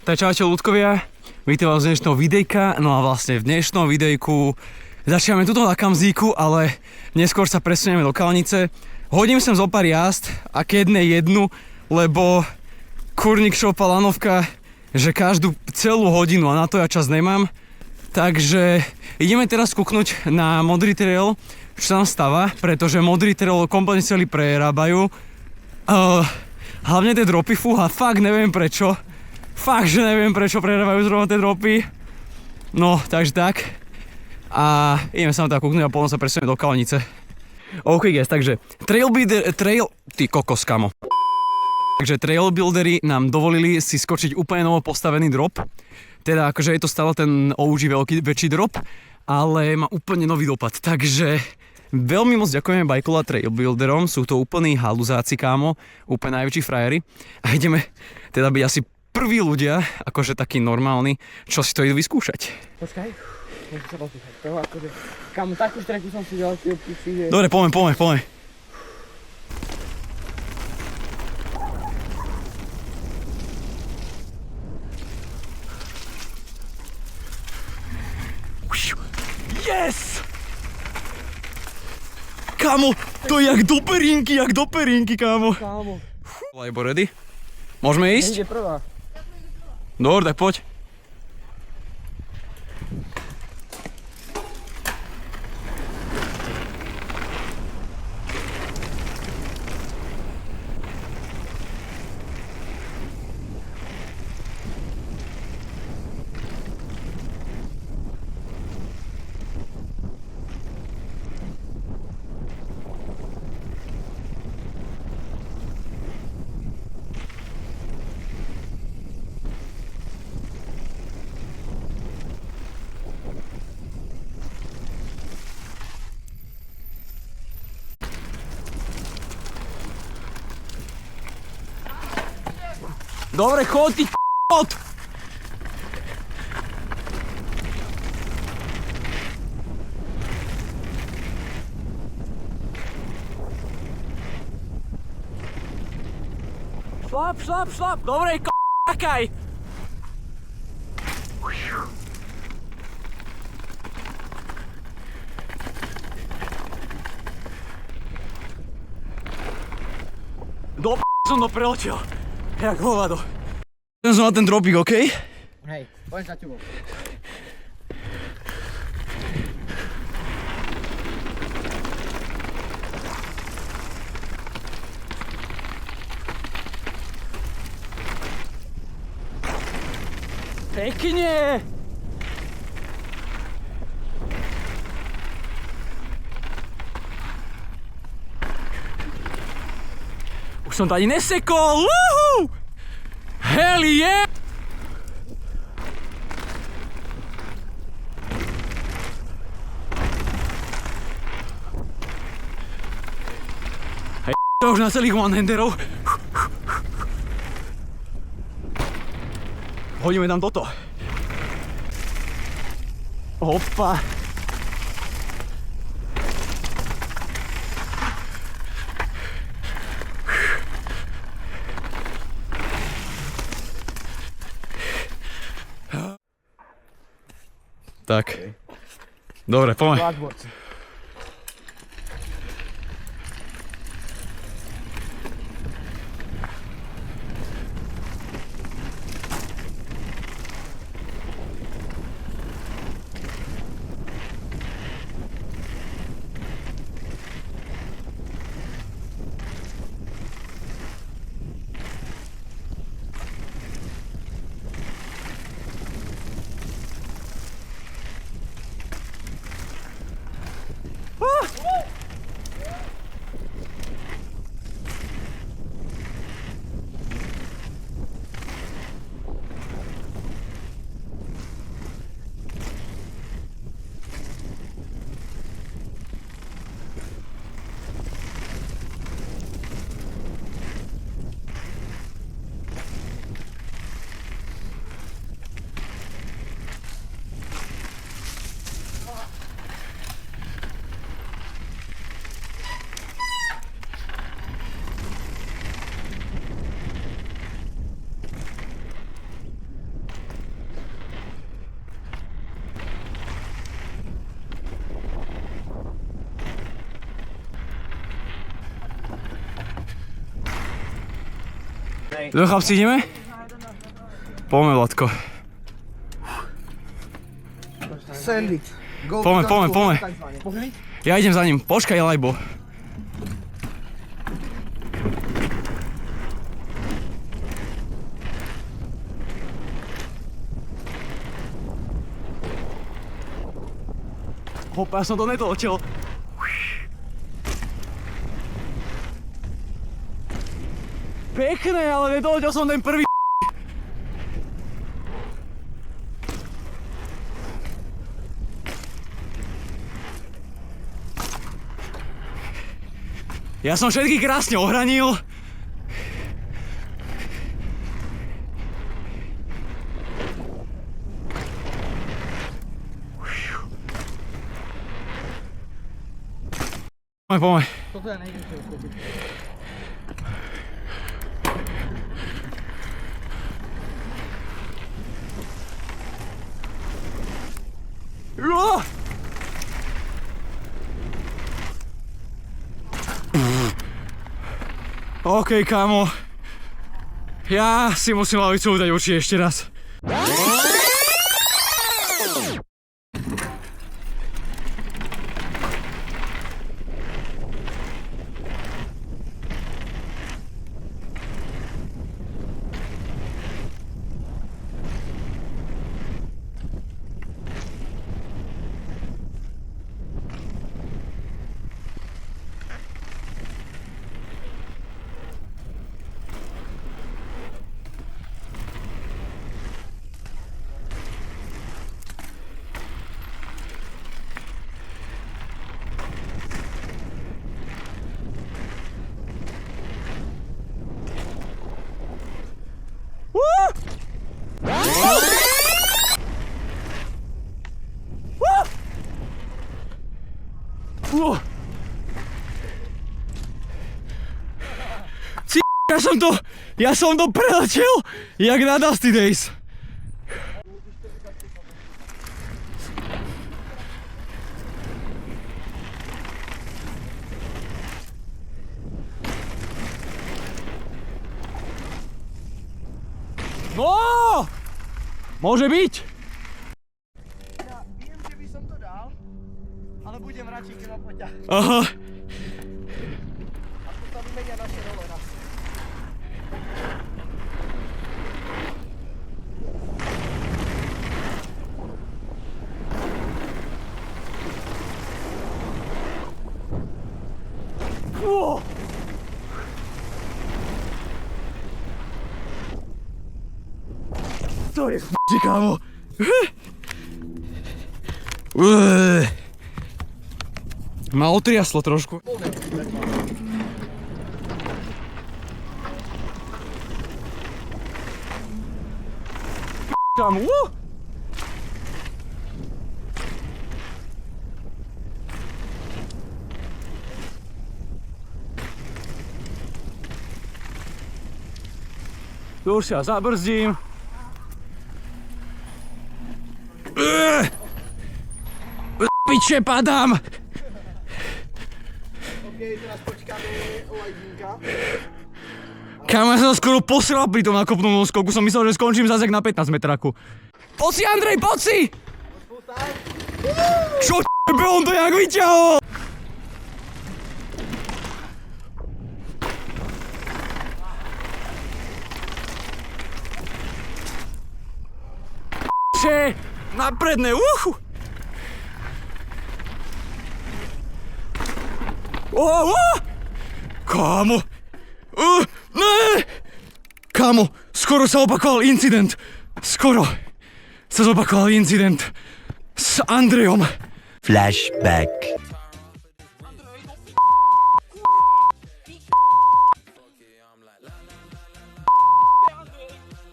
Tak čaute ľudkovia, vítam vás z dnešného videjka, no a vlastne v dnešnom videjku začíname tuto na Kamzíku, ale neskôr sa presunieme do Kalnice. Hodím sem zo pár jazd a jednu, lebo kurník šopa lanovka, že každú celú hodinu a na to ja čas nemám. Takže ideme teraz kúknuť na modrý trail, čo sa tam stáva, pretože modrý trail kompletne celý prerábajú. Hlavne tie dropy, fúha, fakt neviem prečo. Fakt, že neviem prečo prerábajú zrovna tie dropy. No, takže tak. A ideme sa na to kúknuť a potom sa presunieme do Kalnice. OK guys, takže ty kokos, kamo. Takže trailbuildery nám dovolili si skočiť úplne novo postavený drop. Teda akože je to stále ten OG väčší drop, ale má úplne nový dopad. Takže veľmi moc ďakujeme Bajkola trailbuilderom, sú to úplní haluzáci, kámo, úplne najväčší frajeri. A ideme teda byť asi prví ľudia, akože takí normálni, čo si to idú vyskúšať. Počkaj, môžem sa poslúchať toho, akože, kámo, takú štreku som si dal, že... Dobre, poďme. Yes! Kámo, to je jak do perínky, kámo. Kámo. Lebo ready? Môžeme ísť? Ide prvá. Dobre, tak poď. Dobre, chod, ty chod! Šlap, dobre, čakaj! Do som to preletel. Jak hovado. Idem som na ten dropík, okej? Hej, poďme za tebou. Pekne! Už som to ani nesekol! Woohoo! Hell yeah! Hej, to už na celých one-handerov. Hodíme tam toto. Opa. Tak. Dobre, poďme. Dobre chlapci, ideme? Poďme, Vladko. Sandwich. Poďme. Ja idem za ním. Počkaj, Lajbo. Hopa, ja som to netočil. Pekné, ale netočil som ten prvý. Ja som všetky krásne ohranil. Poďme. Toto ja nejdem čo uchopiť. OK, kámo. Ja si musím lavicu dať oči ešte raz. Ja som to preletel, jak na Dusty Days. No! Môže byť. Ja viem, že by som to dal, ale budem radšej, keď ma poďa. Aha. A to vymenia naše role raz. To je f***či, kámo. Ma otriaslo trošku. Kámo, už sa zabrzdím. Piče, padám! OK, teraz počkáme Lajdinka. Kámo, ja som sa skoro posral pri tom nakopnutnom skoku, som myslel, že skončím zase na 15 metraku. Poď si, Andrej, poď si! Čo č***be, on to jak vyťahol? Če, na predné uchu! Kámo! Ne! Kámo, skoro sa opakoval incident. Skoro sa zopakoval incident s Andrejom. Flashback.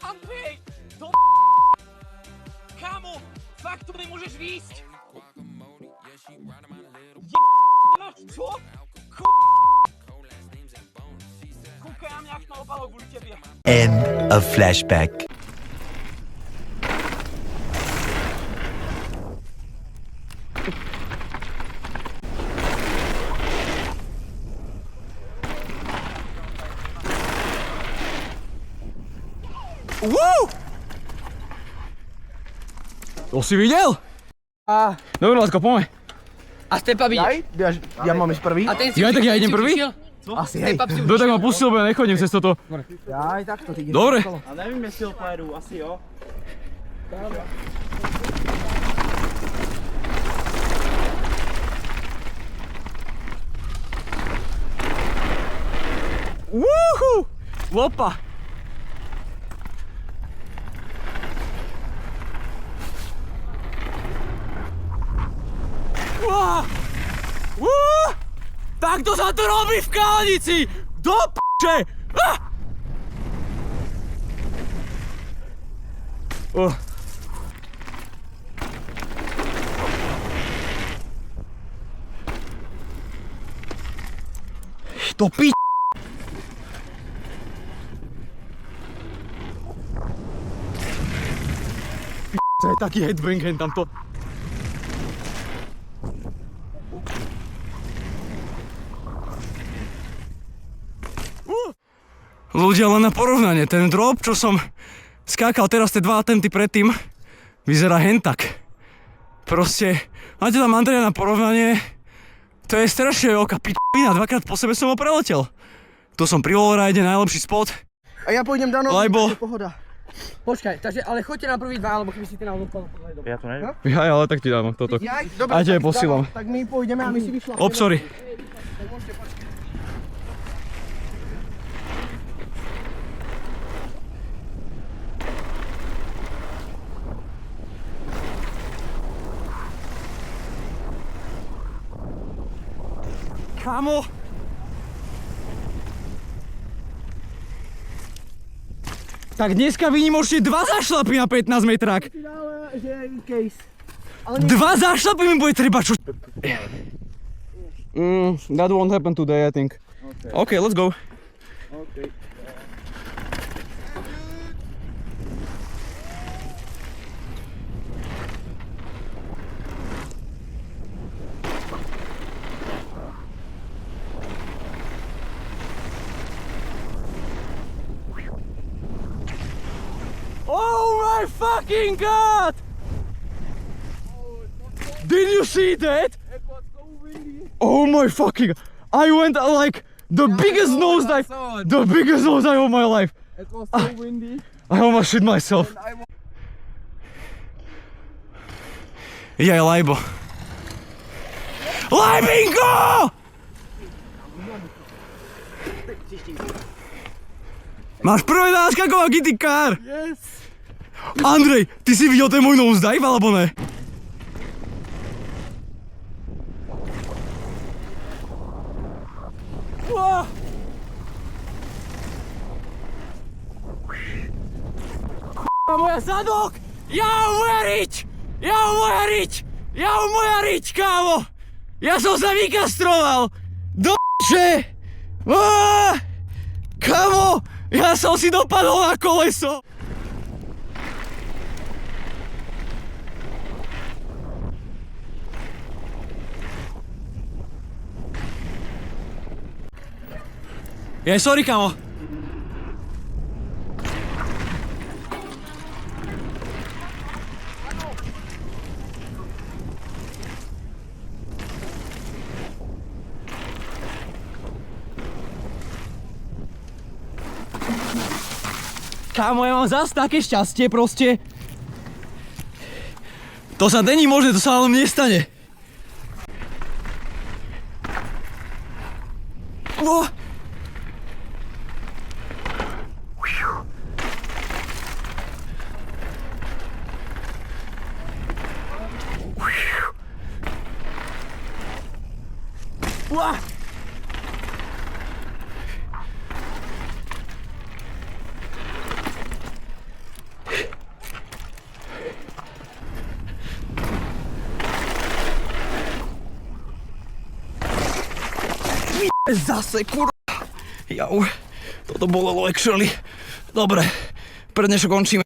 Andrej! Kámo, fakt tu nemôžeš výjsť! Čo? Kúkaj na mňa, ak na opalok kvôli tebe. End of flashback. To si videl? A, Dobre, Látko, poďme. a Stepa Jaj, vidíš. ja mám ísť prvý. A ten si Ja tak ja idem prvý? Asi hej. Stepa si Kto tak ma pustil, bo ja nechodím cez toto. Jaj, takto ty ideš. Dobre. okolo. A nevím, jestli ho pojedu, asi jo. Woohoo! Opa! Takto sa to robí v Kalanici! Do p***e! To p***. To je taký headbang hen tamto. Ľudia, len na porovnanie, ten drop, čo som skákal teraz tie 2 attempty predtým, vyzerá hen tak. Proste, máte tam Andreja na porovnanie, to je strašne veľká p***ina, 2-krát po sebe som ho preletel. Tu som pri wallride, najlepší spot. A ja pôjdem do nohy, Lajbo. takže pohoda. Počkaj, takže ale choďte na prvý 2, alebo keby si ty na odpal. Já to nevím. Ja, ale tak ti dám toto. Jaj, dobre. A ťa tak- posílam. Tak my pôjdeme a my si vyšľapneme. Op, sorry. Tak môžete počkať. Kámo! Tak dneska výnimočne 2 zašlapy na 15 metrák. Finále, že je case. 2 zašlapy mi bude treba, čo... That won't happen today, I think. Okay, let's go. Oh my fucking god! Did you see that? Oh my fucking... I went like the biggest nosedive, the biggest nosedive of my life. It was so windy. I almost shit myself. Yeah, Lajbo. Lajbinko! Máš prvé náskaková kitty car? Yes. Andrej, ty si videl ten môj nosedive, alebo ne? Moja zadok! Moja rič! Moja rič! Moja rič, kámo! Ja som sa vykastroval! Do p***e! Kámo! Ja som si dopadol na koleso! Sorry, kámo. Kámo, ja mám zas také šťastie proste. To sa není možné, to sa ale mne nestane. Zase, kurva. Jau, toto bolelo actually. Dobre, pre dnešok končíme.